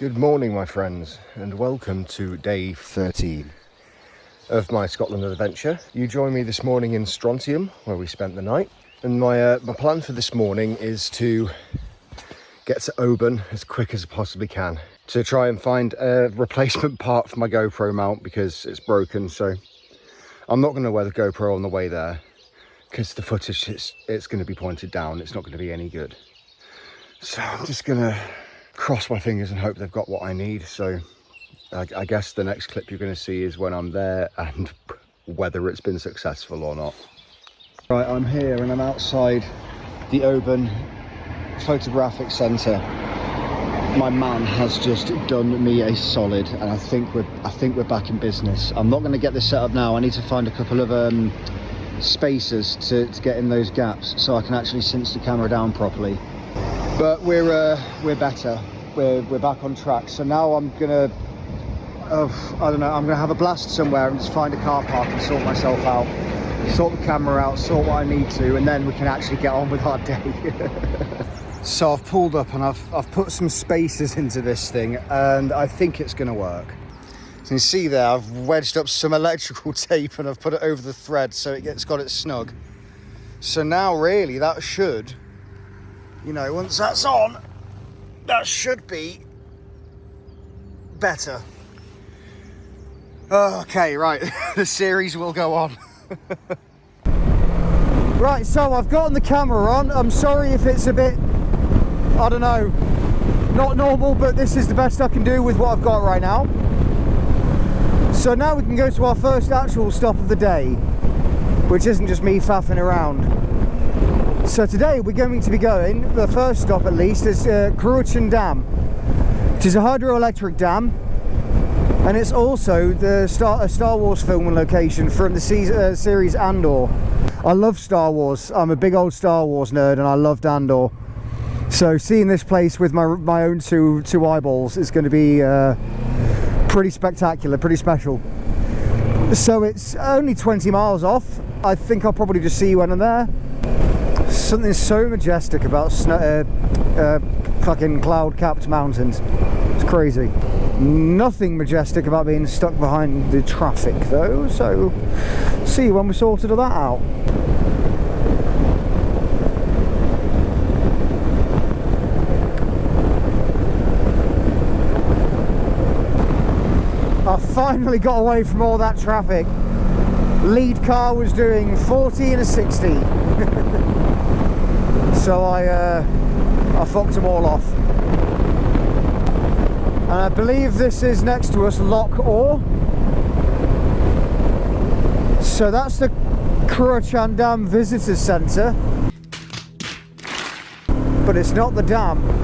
Good morning, my friends, and welcome to day 13 of my Scotland adventure. You join me this morning in Strontian, where we spent the night. And my plan for this morning is to get to Oban as quick as I possibly can to try and find a replacement part for my GoPro mount because it's broken. So I'm not going to wear the GoPro on the way there because the footage it's going to be pointed down. It's not going to be any good. So I'm just going to cross my fingers and hope they've got what I need. So I guess the next clip you're going to see is when I'm there and whether it's been successful or not. Right, I'm here and I'm outside the Oban photographic centre. My man has just done me a solid, and I think we're back in business. I'm not going to get this set up now. I need to find a couple of spacers to get in those gaps so I can actually cinch the camera down properly. But we're better. We're back on track. So now I'm gonna, I don't know, I'm gonna have a blast somewhere and just find a car park and sort myself out, sort the camera out, sort what I need to, and then we can actually get on with our day. So I've pulled up and I've put some spacers into this thing, and I think it's gonna work. So you can see there, I've wedged up some electrical tape and I've put it over the thread so it's got it snug. So now really that should, you know, once that's on, that should be better. Okay, right, the series will go on. Right, so I've gotten the camera on. I'm sorry if it's a bit, I don't know, not normal, but this is the best I can do with what I've got right now. So now we can go to our first actual stop of the day, which isn't just me faffing around. So today we're going to be going, the first stop at least, is Cruachan Dam, which is a hydroelectric dam, and it's also the Star Wars filming location from the series Andor. I love Star Wars. I'm a big old Star Wars nerd and I loved Andor. So seeing this place with my own two eyeballs is going to be pretty spectacular, pretty special. So it's only 20 miles off. I think I'll probably just see you when I'm there. Something so majestic about fucking cloud-capped mountains. It's crazy. Nothing majestic about being stuck behind the traffic though, so see when we sorted all that out. I finally got away from all that traffic. Lead car was doing 40 and a 60. So I fucked them all off. And I believe this is next to us, Loch Orr. So that's the Cruachan Dam Visitor Centre. But it's not the dam.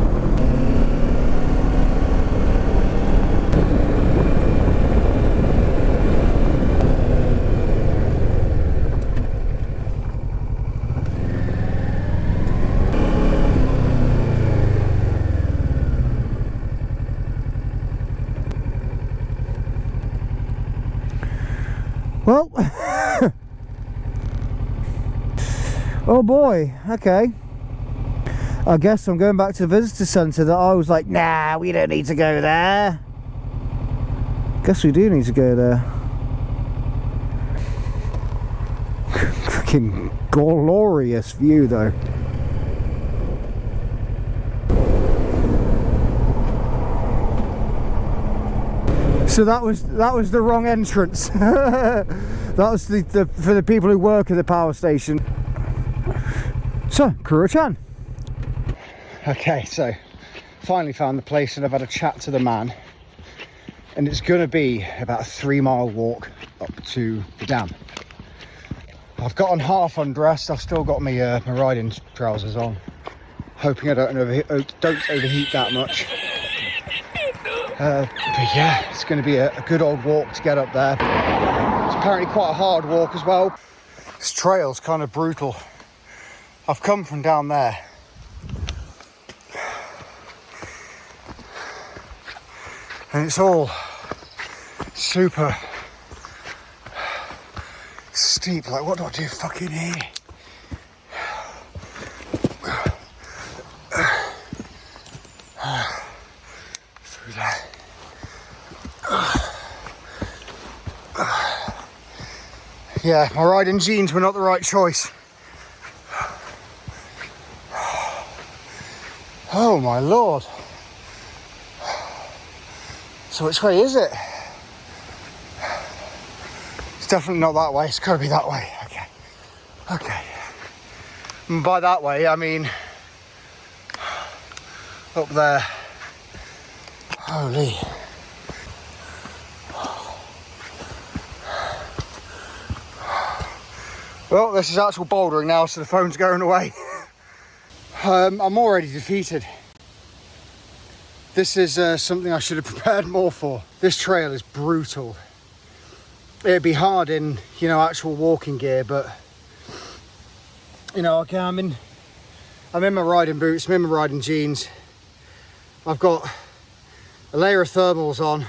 Well, oh boy, okay. I guess I'm going back to the visitor centre that I was like, nah, we don't need to go there. Guess we do need to go there. Fucking glorious view though. So that was the wrong entrance. That was the for the people who work at the power station. So, Cruachan. Okay, so finally found the place and I've had a chat to the man. And it's going to be about a 3-mile walk up to the dam. I've gotten half undressed. I've still got my riding trousers on. Hoping I don't overheat that much. But yeah, it's going to be a good old walk to get up there. It's apparently quite a hard walk as well. This trail's kind of brutal. I've come from down there. And it's all super steep. Like, what do I do fucking here? Yeah, my riding jeans were not the right choice. Oh my lord. So which way is it? It's definitely not that way, it's got to be that way. Okay. And by that way, I mean up there. Holy. Well, this is actual bouldering now, so the phone's going away. I'm already defeated. This is something I should have prepared more for. This trail is brutal. It'd be hard in, you know, actual walking gear, but you know, okay, I'm in my riding boots, I'm in my riding jeans. I've got a layer of thermals on,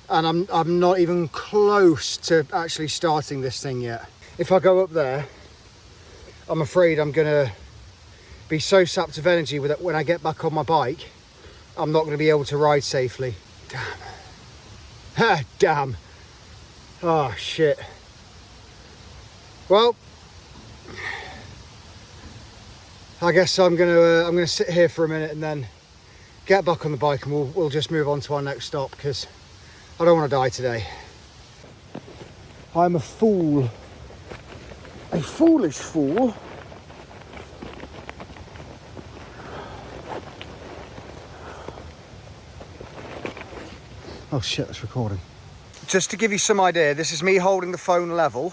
and I'm not even close to actually starting this thing yet. If I go up there, I'm afraid I'm gonna be so sapped of energy with it when I get back on my bike, I'm not gonna be able to ride safely. Damn. Ha, damn. Oh shit. Well, I guess I'm gonna sit here for a minute and then get back on the bike, and we'll just move on to our next stop, because I don't want to die today. I'm a fool. A foolish fool. Oh shit, that's recording. Just to give you some idea, this is me holding the phone level.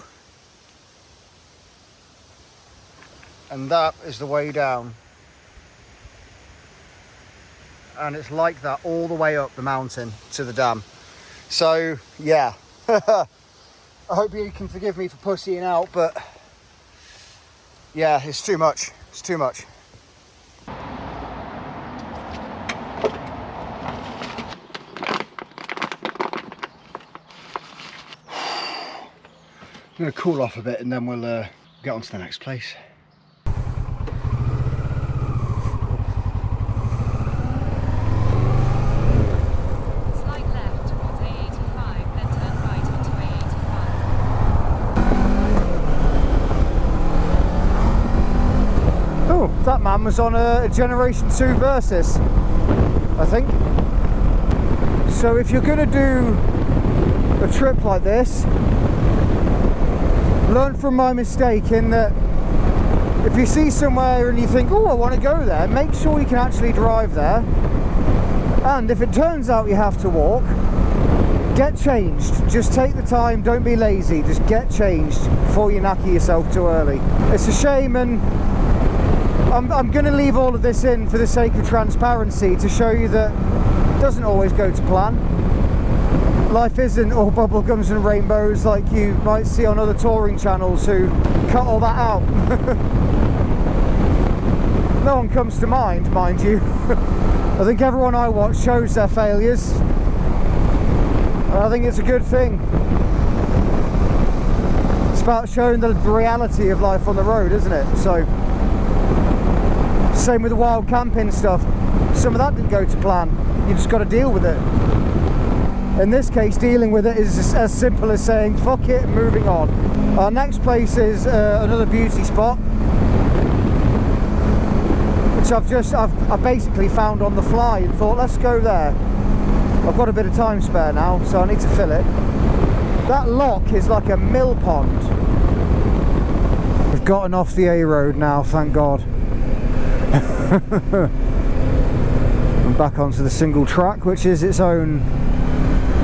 And that is the way down. And it's like that all the way up the mountain to the dam. So, yeah. I hope you can forgive me for pussying out, but yeah, it's too much. It's too much. I'm going to cool off a bit and then we'll get on to the next place. Slide left towards A85, then turn right onto A85. Oh, that man was on a Generation 2 Versus, I think. So if you're going to do a trip like this, learn from my mistake in that if you see somewhere and you think, oh, I want to go there, make sure you can actually drive there. And if it turns out you have to walk, get changed. Just take the time, don't be lazy, just get changed before you knacker yourself too early. It's a shame, and I'm going to leave all of this in for the sake of transparency, to show you that it doesn't always go to plan. Life isn't all bubblegums and rainbows like you might see on other touring channels who cut all that out. No one comes to mind you. I think everyone I watch shows their failures, and I think it's a good thing. It's about showing the reality of life on the road, isn't it? So, same with the wild camping stuff. Some of that didn't go to plan. You just got to deal with it. In this case, dealing with it is as simple as saying fuck it and moving on. Our next place is another beauty spot, which I've basically found on the fly and thought, let's go there. I've got a bit of time spare now, so I need to fill it. That lock is like a mill pond. We've gotten off the A road now, thank God. I'm back onto the single track, which is its own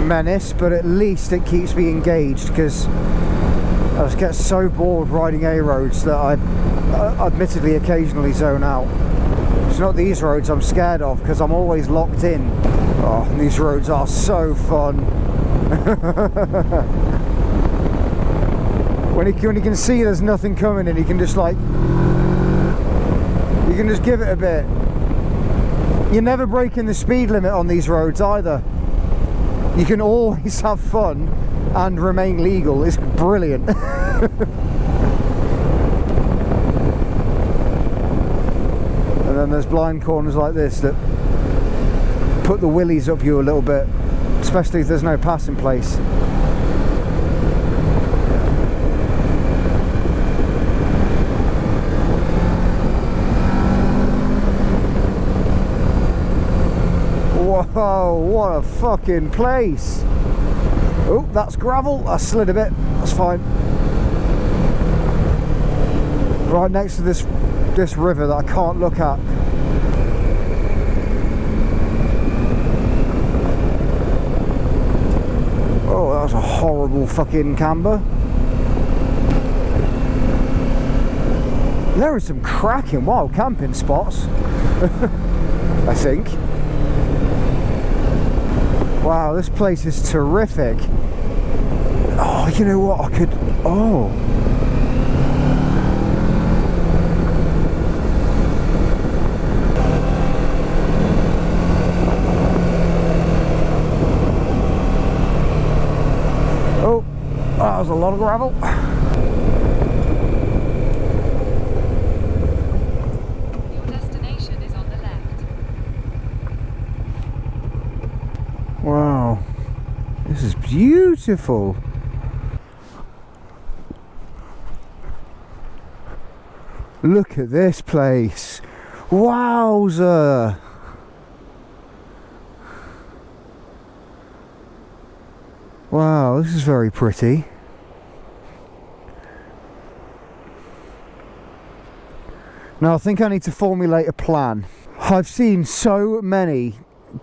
menace, but at least it keeps me engaged, because I just get so bored riding A roads that I admittedly occasionally zone out. It's not these roads I'm scared of, because I'm always locked in. Oh, and these roads are so fun. when you can see there's nothing coming, and you can just give it a bit. You're never breaking the speed limit on these roads either. You can always have fun and remain legal. It's brilliant. And then there's blind corners like this that put the willies up you a little bit, especially if there's no passing place. Whoa, what a fucking place. Oh, that's gravel. I slid a bit. That's fine. Right next to this river that I can't look at. Oh, that was a horrible fucking camber. There are some cracking wild camping spots. I think. Wow, this place is terrific. Oh, you know what? I could... Oh. Oh, that was a lot of gravel. Your destination is on the left. Wow, this is beautiful. Look at this place. Wowza. Wow, this is very pretty. Now I think I need to formulate a plan. I've seen so many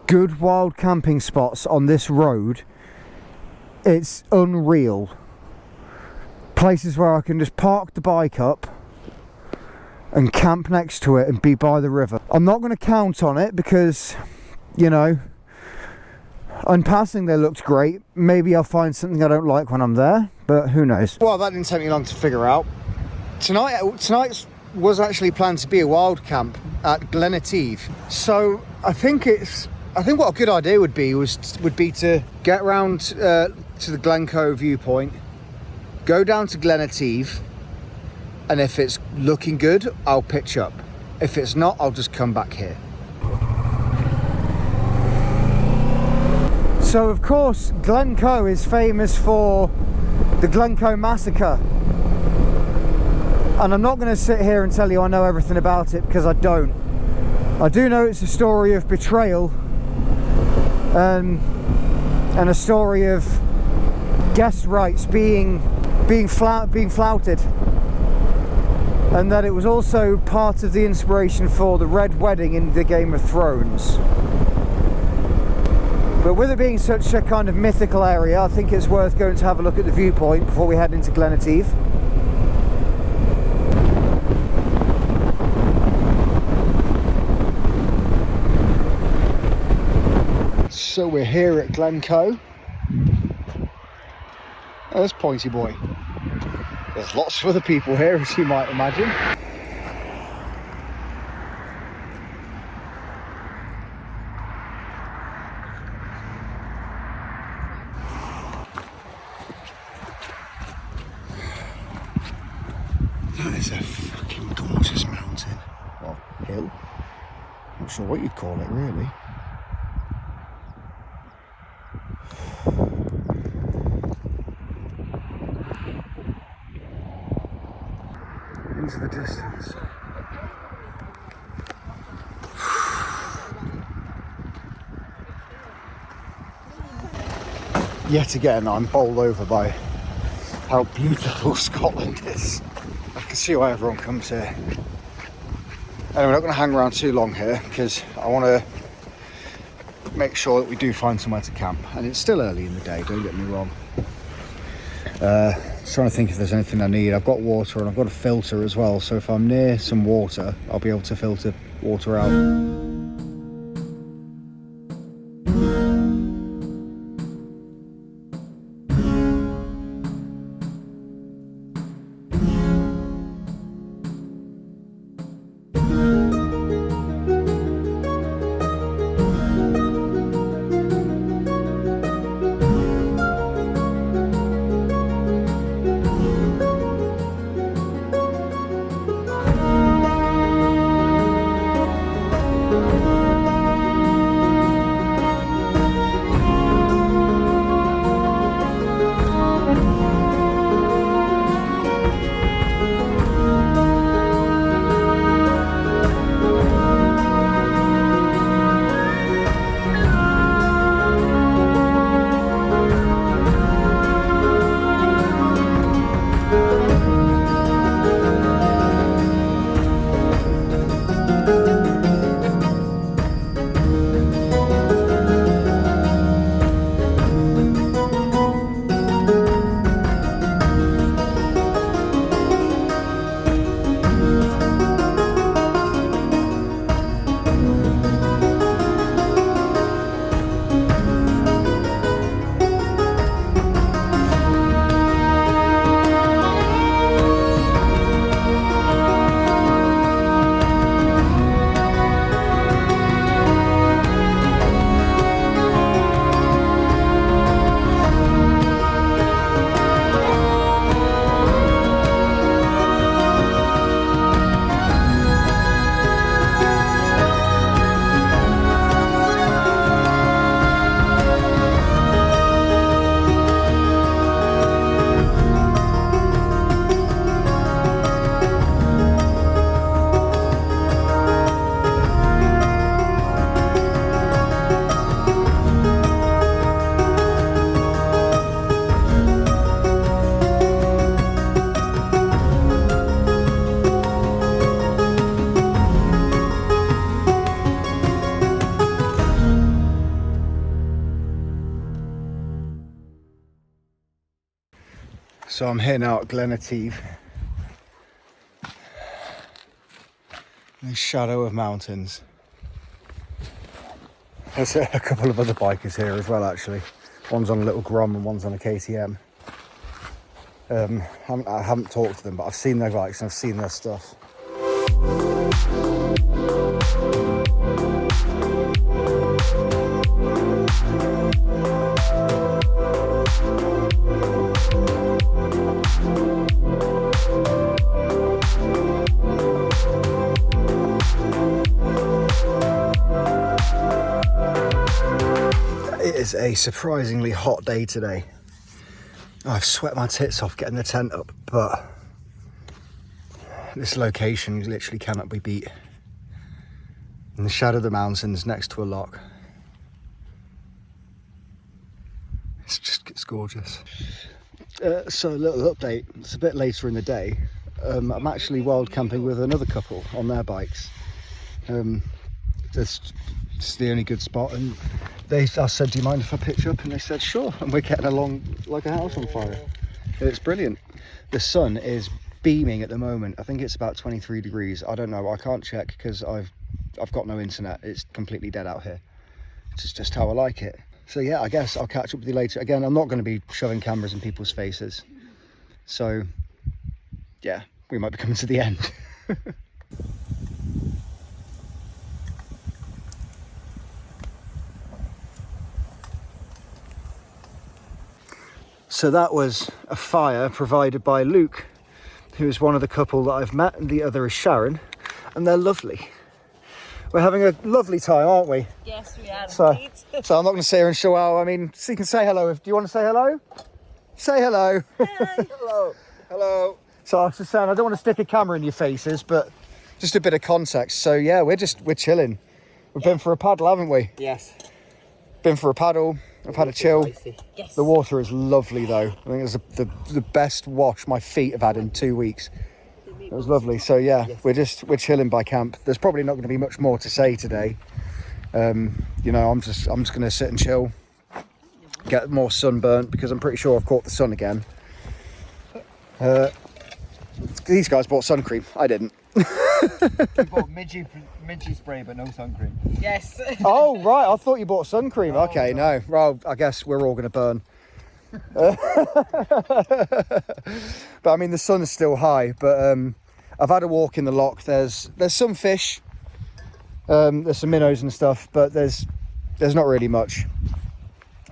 good wild camping spots on this road. It's unreal. Places where I can just park the bike up and camp next to it and be by the river. I'm not going to count on it because, you know, on passing they looked great. Maybe I'll find something I don't like when I'm there, but who knows. Well, that didn't take me long to figure out. Tonight's was actually planned to be a wild camp at Glen Etive. So I think what a good idea would be to get round to the Glen Coe viewpoint, go down to Glen Etive, and if it's looking good, I'll pitch up. If it's not, I'll just come back here. So of course, Glen Coe is famous for the Glen Coe massacre. And I'm not going to sit here and tell you I know everything about it, because I don't. I do know it's a story of betrayal and a story of guest rights being flouted, and that it was also part of the inspiration for the Red Wedding in the Game of Thrones. But with it being such a kind of mythical area, I think it's worth going to have a look at the viewpoint before we head into Glen Etive. So we're here at Glen Coe. Oh, there's Pointy Boy. There's lots of other people here, as you might imagine. That is a fucking gorgeous mountain. Well, hill. Not sure what you'd call it, really. Into the distance. Yet again, I'm bowled over by how beautiful Scotland is. I can see why everyone comes here. Anyway, we're not going to hang around too long here because I want to make sure that we do find somewhere to camp. And it's still early in the day, don't get me wrong. Trying to think if there's anything I need. I've got water and I've got a filter as well, so if I'm near some water I'll be able to filter water out. So I'm here now at Glen Etive. In the shadow of mountains. There's a couple of other bikers here as well, actually. One's on a little Grom and one's on a KTM. I haven't talked to them, but I've seen their bikes and I've seen their stuff. It is a surprisingly hot day today. I've sweat my tits off getting the tent up, but this location literally cannot be beat. In the shadow of the mountains next to a lock. It's gorgeous. So a little update, it's a bit later in the day. I'm actually wild camping with another couple on their bikes. It's the only good spot, and I said, do you mind if I pitch up? And they said sure, and we're getting along like a house on fire. It's brilliant. The sun is beaming at the moment. I think it's about 23 degrees. I don't know, I can't check because I've got no internet. It's completely dead out here. It's just how I like it. So yeah, I guess I'll catch up with you later. Again, I'm not going to be shoving cameras in people's faces, so yeah, we might be coming to the end. So that was a fire provided by Luke, who is one of the couple that I've met, and the other is Sharon, and they're lovely. We're having a lovely time, aren't we? Yes, we are. So I'm not going to sit here and show out. I mean, so you can say hello. Do you want to say hello? Say hello. Hi. Hello. Hello. So I was just saying, I don't want to stick a camera in your faces, but just a bit of context. So yeah, we're chilling. We've been for a paddle, haven't we? Yes. Been for a paddle. I've had a chill. Yes. The water is lovely though. I think it's the best wash my feet have had in 2 weeks. It was lovely. So yeah, we're chilling by camp. There's probably not going to be much more to say today. You know, I'm just going to sit and chill, get more sunburnt because I'm pretty sure I've caught the sun again. These guys bought sun cream. I didn't. You bought midgy spray but no sun cream. Yes. Oh right, I thought you bought sun cream. Okay, no. Well, I guess we're all going to burn. But I mean, the sun is still high. But I've had a walk in the loch. There's some fish. There's some minnows and stuff, but there's not really much.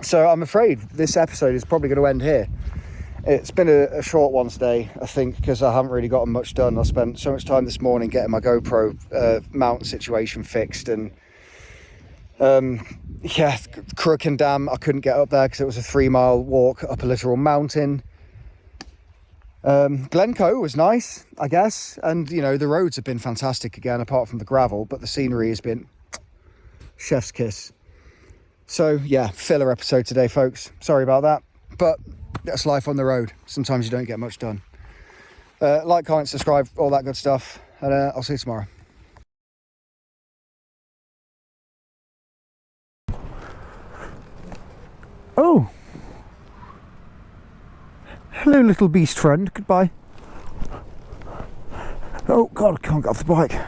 So I'm afraid this episode is probably going to end here. It's been a short one today, I think, because I haven't really gotten much done. I spent so much time this morning getting my GoPro mount situation fixed, and yeah, Cruachan Dam, I couldn't get up there because it was a 3-mile walk up a literal mountain. Glen Coe was nice, I guess, and you know, the roads have been fantastic again, apart from the gravel, but the scenery has been chef's kiss. So yeah, filler episode today, folks. Sorry about that, but that's life on the road. Sometimes you don't get much done. Like, comment, subscribe, all that good stuff, and I'll see you tomorrow. Oh! Hello, little beast friend. Goodbye. Oh, God, I can't get off the bike.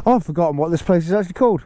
Oh, I've forgotten what this place is actually called.